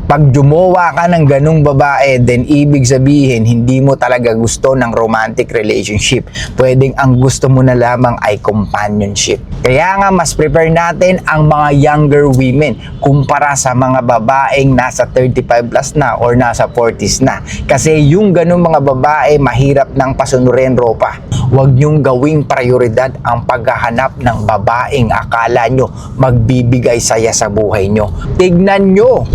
Pag jumowa ka ng ganung babae, then ibig sabihin, hindi mo talaga gusto ng romantic relationship. Pwedeng ang gusto mo na lamang ay companionship. Kaya nga, mas prefer natin ang mga younger women kumpara sa mga babaeng nasa 35 plus na or nasa 40s na. Kasi yung ganung mga babae, mahirap ng pasunurin ropa. Huwag niyong gawing prioridad ang paghahanap ng babaeng akala nyo magbibigay saya sa buhay nyo. Tignan nyo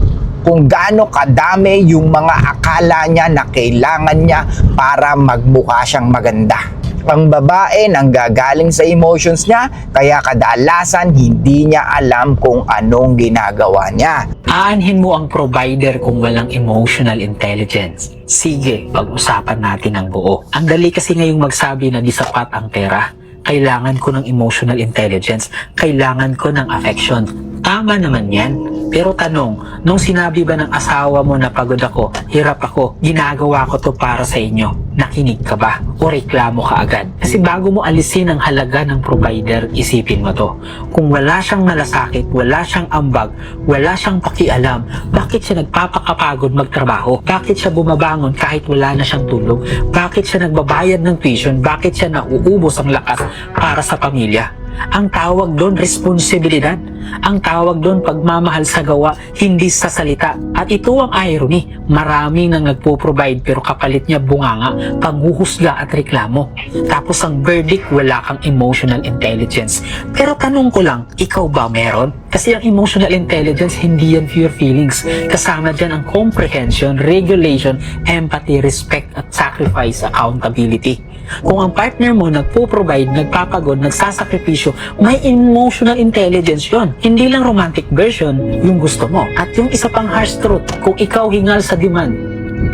kung gaano kadami yung mga akala niya na kailangan niya para magmukha siyang maganda. Ang babae nanggagaling sa emotions niya, kaya kadalasan hindi niya alam kung anong ginagawa niya. Aanhin mo ang provider kung walang emotional intelligence. Sige, pag-usapan natin ang buo. Ang dali kasi ngayong magsabi na di sapat ang pera. Kailangan ko ng emotional intelligence. Kailangan ko ng affection. Tama naman yan. Pero tanong, nung sinabi ba ng asawa mo na pagod ako, hirap ako, ginagawa ko to para sa inyo, nakinig ka ba? O reklamo ka agad? Kasi bago mo alisin ang halaga ng provider, isipin mo to. Kung wala siyang malasakit, wala siyang ambag, wala siyang pakialam, bakit siya nagpapakapagod magtrabaho? Bakit siya bumabangon kahit wala na siyang tulog? Bakit siya nagbabayad ng tuition? Bakit siya nauubos ang lakas para sa pamilya? Ang tawag doon, responsibilidad. Ang tawag doon, pagmamahal sa gawa, hindi sa salita. At ito ang irony. Marami nang nagpo-provide pero kapalit niya bunganga, panghuhusga at reklamo. Tapos ang verdict, wala kang emotional intelligence. Pero tanong ko lang, ikaw ba meron? Kasi ang emotional intelligence, hindi yan pure feelings. Kasama dyan ang comprehension, regulation, empathy, respect, at sacrifice, accountability. Kung ang partner mo nagpo-provide, nagpapagod, nagsasakripisyo, may emotional intelligence yon. Hindi lang romantic version yung gusto mo. At yung isa pang harsh truth, kung ikaw hingal sa demand,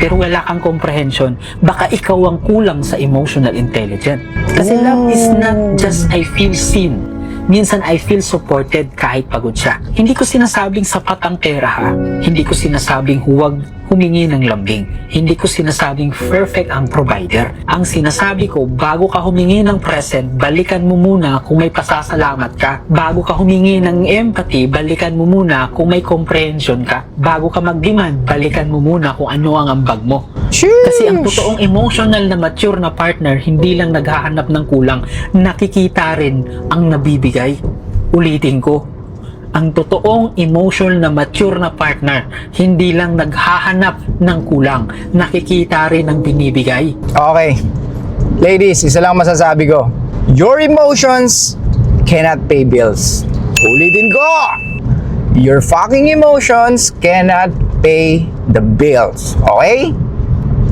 pero wala kang comprehension, baka ikaw ang kulang sa emotional intelligence. Kasi love is not just I feel seen. Minsan I feel supported kahit pagod siya. Hindi ko sinasabing sapat ang pera ha. Hindi ko sinasabing huwag humingi ng lambing. Hindi ko sinasabing perfect ang provider. Ang sinasabi ko, bago ka humingi ng present, balikan mo muna kung may pasasalamat ka. Bago ka humingi ng empathy, balikan mo muna kung may comprehension ka. Bago ka mag-demand, balikan mo muna kung ano ang ambag mo. Kasi ang totoong emotional na mature na partner, hindi lang naghahanap ng kulang, nakikita rin ang nabibigay. Ulitin ko, ang totoong emotional na mature na partner, hindi lang naghahanap ng kulang, nakikita rin ang binibigay. Okay. Ladies, isa lang masasabi ko. Your emotions cannot pay bills. Ulitin ko! Your fucking emotions cannot pay the bills. Okay?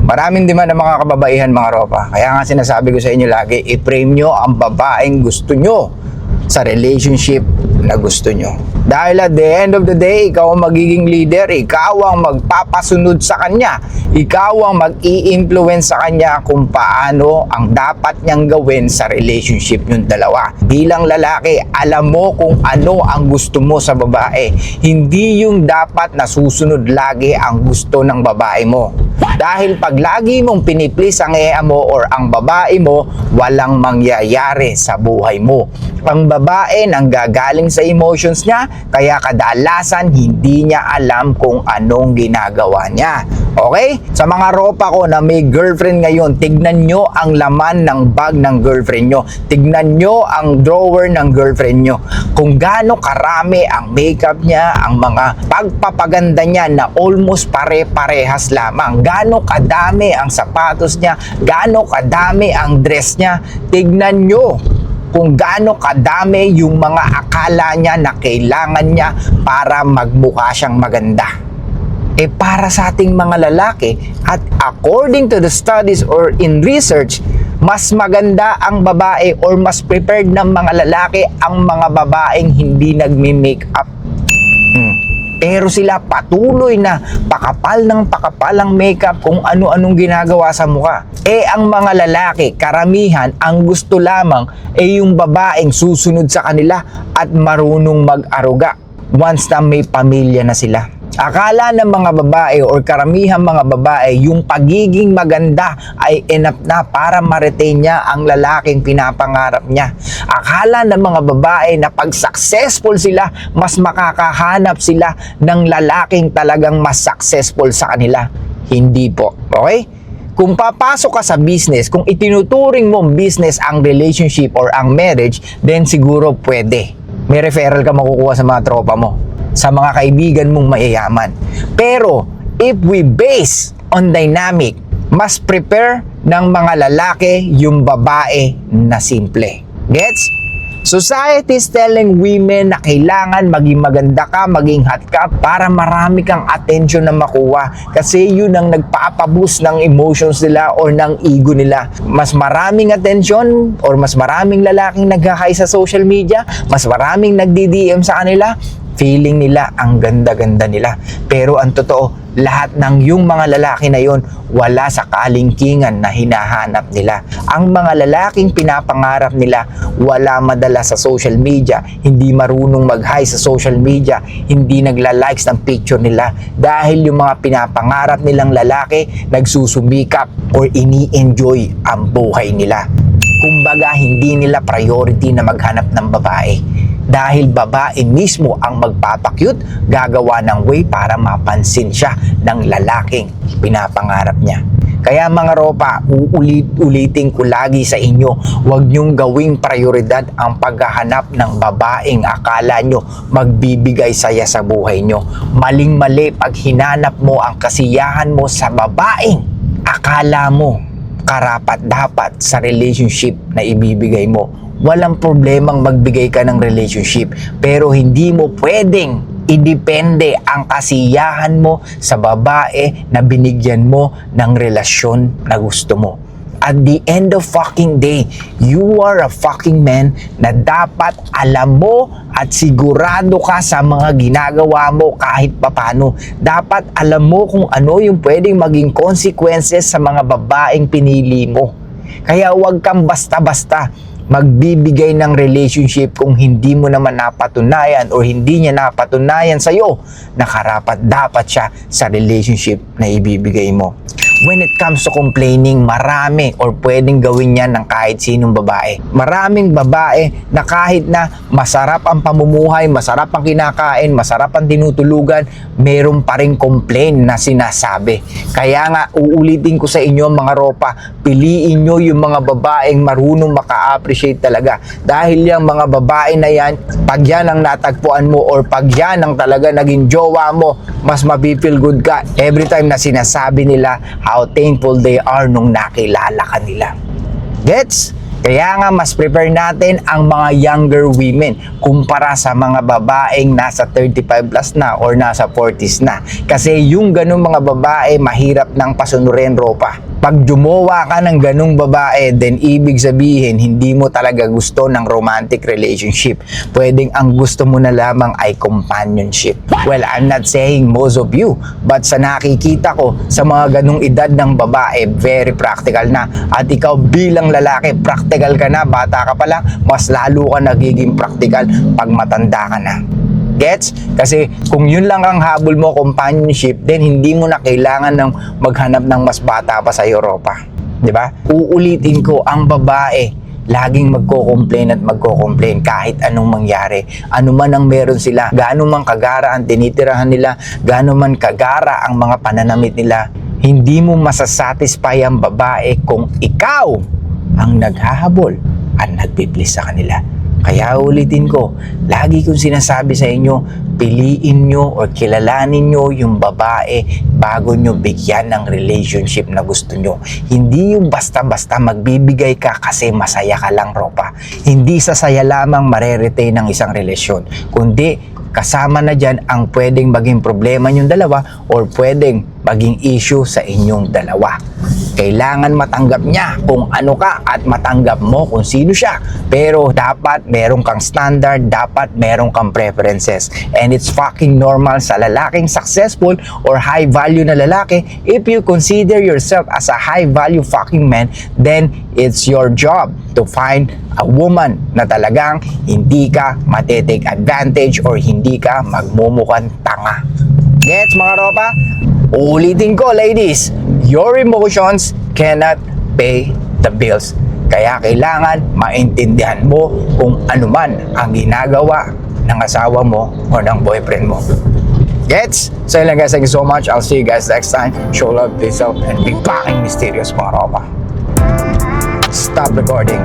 Maraming demand ng mga kababaihan, mga ropa. Kaya nga sinasabi ko sa inyo lagi, i-frame nyo ang babaeng gusto nyo sa relationship na gusto nyo. Dahil at the end of the day, ikaw ang magiging leader, ikaw ang magpapasunod sa kanya, ikaw ang mag-i-influence sa kanya kung paano ang dapat niyang gawin sa relationship yung dalawa. Bilang lalaki, alam mo kung ano ang gusto mo sa babae. Hindi yung dapat nasusunod lagi ang gusto ng babae mo. Dahil pag lagi mong piniplis ang ea mo or ang babae mo, walang mangyayari sa buhay mo. Ang babae nanggagaling sa emotions niya, kaya kadalasan hindi niya alam kung anong ginagawa niya. Okay? Sa mga ropa ko na may girlfriend ngayon, tignan nyo ang laman ng bag ng girlfriend nyo. Tignan nyo ang drawer ng girlfriend nyo. Kung gaano karami ang makeup niya, ang mga pagpapaganda niya na almost pare-parehas lamang. Gaano kadami ang sapatos niya, gaano kadami ang dress niya. Tignan nyo kung gaano kadami yung mga akala niya na kailangan niya para magmukha siyang maganda. Para sa ating mga lalaki, at according to the studies or in research, mas maganda ang babae or mas prepared ng mga lalaki ang mga babaeng hindi nagme-makeup. Pero sila patuloy na pakapal ng pakapal ang makeup kung ano-anong ginagawa sa mukha. Ang mga lalaki, karamihan, ang gusto lamang yung babaeng susunod sa kanila at marunong mag-aruga once na may pamilya na sila. Akala ng mga babae or karamihang mga babae, yung pagiging maganda ay enough na para ma-retain niya ang lalaking pinapangarap niya. Akala ng mga babae na pag successful sila, mas makakahanap sila ng lalaking talagang mas successful sa kanila. Hindi po. Okay? Kung papasok ka sa business, kung itinuturing mong business ang relationship or ang marriage, then siguro pwede. May referral ka makukuha sa mga tropa mo, sa mga kaibigan mong mayayaman. Pero, if we base on dynamic, mas prepare ng mga lalaki yung babae na simple. Gets? Society is telling women na kailangan maging maganda ka, maging hot ka para marami kang attention na makuha. Kasi yun ang nagpapaboost ng emotions nila or ng ego nila. Mas maraming attention or mas maraming lalaking nagkakay sa social media, mas maraming nagdi-DM sa kanila, feeling nila ang ganda-ganda nila. Pero ang totoo, lahat ng yung mga lalaki na yon wala sa kalingkingan na hinahanap nila. Ang mga lalaking pinapangarap nila wala madala sa social media, hindi marunong mag-hi sa social media, hindi nagla-likes ng picture nila dahil yung mga pinapangarap nilang lalaki nagsusumikap or ini-enjoy ang buhay nila. Kumbaga hindi nila priority na maghanap ng babae. Dahil babae mismo ang magpapakyut, gagawa ng way para mapansin siya ng lalaking pinapangarap niya. Kaya mga ropa, uulit-ulitin ko lagi sa inyo, huwag niyong gawing prioridad ang paghahanap ng babaeng akala nyo magbibigay saya sa buhay nyo. Maling-mali pag hinanap mo ang kasiyahan mo sa babaeng akala mo karapat-dapat sa relationship na ibibigay mo. Walang problemang magbigay ka ng relationship, pero hindi mo pwedeng idepende ang kasiyahan mo sa babae na binigyan mo ng relasyon na gusto mo. At the end of fucking day, you are a fucking man na dapat alam mo at sigurado ka sa mga ginagawa mo kahit papano. Dapat alam mo kung ano yung pwedeng maging consequences sa mga babaeng pinili mo. Kaya huwag kang basta-basta magbibigay ng relationship kung hindi mo naman napatunayan o hindi niya napatunayan sa'yo na karapat-dapat siya sa relationship na ibibigay mo. When it comes to complaining, marami or pwedeng gawin yan ng kahit sinong babae. Maraming babae na kahit na masarap ang pamumuhay, masarap ang kinakain, masarap ang tinutulugan, meron pa rin complain na sinasabi. Kaya nga, uulitin ko sa inyo mga ropa, piliin nyo yung mga babaeng marunong maka-appreciate talaga. Dahil yung mga babae na yan, pag yan ang natagpuan mo or pag yan ang talaga naging jowa mo, mas mapipil good ka every time na sinasabi nila how thankful they are nung nakilala ka nila. Gets? Kaya nga mas prepare natin ang mga younger women kumpara sa mga babaeng nasa 35 plus na or nasa 40s na. Kasi yung ganung mga babae mahirap nang pasunurin ropa. Pag jumowa ka ng ganung babae, then ibig sabihin hindi mo talaga gusto ng romantic relationship. Pwedeng ang gusto mo na lamang ay companionship. Well, I'm not saying most of you, but sa nakikita ko sa mga ganung edad ng babae, very practical na. At ikaw bilang lalaki, practical ka na, bata ka pa lang, mas lalo ka nagiging practical pag matanda ka na. Gets? Kasi kung yun lang ang habol mo, companionship, then hindi mo na kailangan ng maghanap ng mas bata pa sa Europa. Di ba? Uulitin ko, ang babae, laging magko-complain at magko-complain kahit anong mangyari. Ano man ang meron sila, gaano man kagara ang tinitirahan nila, gaano man kagara ang mga pananamit nila, hindi mo masasatisfy ang babae kung ikaw ang naghahabol at nagpiplis sa kanila. Kaya ulitin ko, lagi kong sinasabi sa inyo, piliin nyo or kilalanin nyo yung babae bago nyo bigyan ng relationship na gusto nyo. Hindi yung basta-basta magbibigay ka kasi masaya ka lang, ropa. Hindi sa saya lamang mareretain ng isang relasyon, kundi kasama na dyan ang pwedeng maging problema nyong dalawa or pwedeng maging issue sa inyong dalawa. Kailangan matanggap niya kung ano ka at matanggap mo kung sino siya. Pero dapat meron kang standard, dapat meron kang preferences. And it's fucking normal sa lalaking successful or high value na lalaki. If you consider yourself as a high value fucking man, then it's your job to find a woman na talagang hindi ka matitake advantage or hindi ka magmumukhang tanga. Gets mga ropa? Ulitin ko ladies, your emotions cannot pay the bills. Kaya kailangan maintindihan mo kung ano man ang ginagawa ng asawa mo o ng boyfriend mo. Gets? So yun lang guys, thank you so much. I'll see you guys next time. Show love, peace out, and be fucking mysterious mga ropa. Stop recording.